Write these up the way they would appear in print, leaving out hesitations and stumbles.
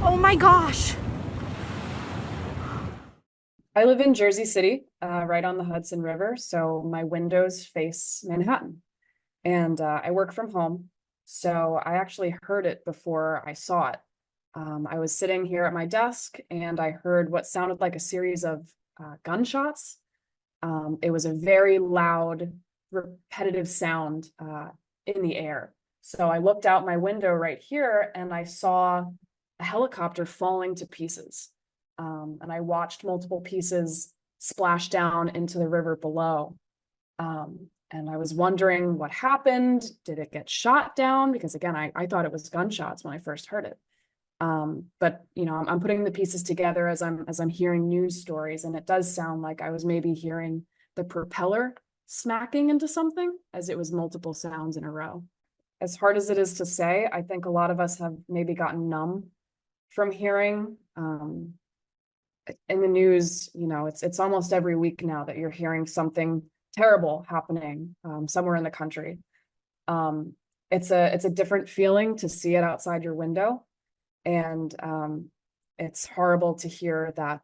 Oh my gosh. I live in Jersey City, right on the Hudson River, so my windows face Manhattan. And I work from home, so I actually heard it before I saw it. I was sitting here at my desk and I heard what sounded like a series of gunshots. It was a very loud, repetitive sound in the air. So I looked out my window right here and I saw a helicopter falling to pieces. And I watched multiple pieces splash down into the river below. And I was wondering what happened. Did it get shot down? Because again, I thought it was gunshots when I first heard it. But I'm putting the pieces together as I'm hearing news stories, and it does sound like I was maybe hearing the propeller smacking into something, as it was multiple sounds in a row. As hard as it is to say, I think a lot of us have maybe gotten numb from hearing in the news. It's almost every week now that you're hearing something terrible happening somewhere in the country. It's a different feeling to see it outside your window. And it's horrible to hear that,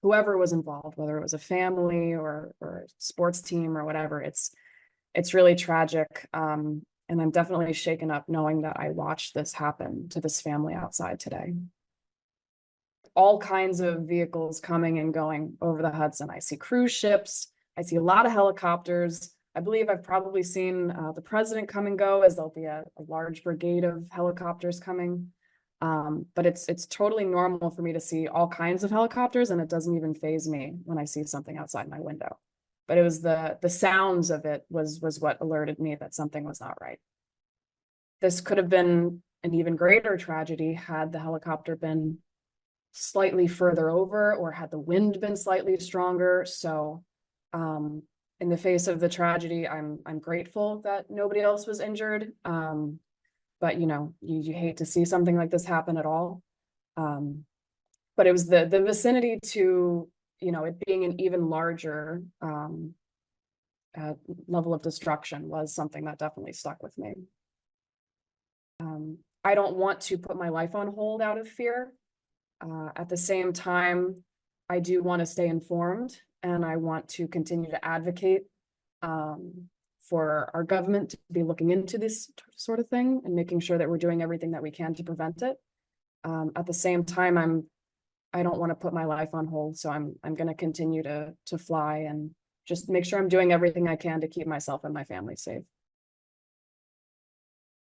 whoever was involved, whether it was a family or a sports team or whatever, it's really tragic. And I'm definitely shaken up knowing that I watched this happen to this family outside today. All kinds of vehicles coming and going over the Hudson. I see cruise ships. I see a lot of helicopters. I believe I've probably seen the president come and go, as there'll be a large brigade of helicopters coming. But it's totally normal for me to see all kinds of helicopters, and it doesn't even faze me when I see something outside my window. But it was the sounds of it was what alerted me that something was not right. This could have been an even greater tragedy had the helicopter been slightly further over or had the wind been slightly stronger. So in the face of the tragedy, I'm grateful that nobody else was injured. But you hate to see something like this happen at all. But it was the vicinity to it being an even larger level of destruction was something that definitely stuck with me. I don't want to put my life on hold out of fear. At the same time, I do want to stay informed, and I want to continue to advocate for our government to be looking into this sort of thing and making sure that we're doing everything that we can to prevent it. At the same time, I don't want to put my life on hold, so I'm going to continue to fly and just make sure I'm doing everything I can to keep myself and my family safe.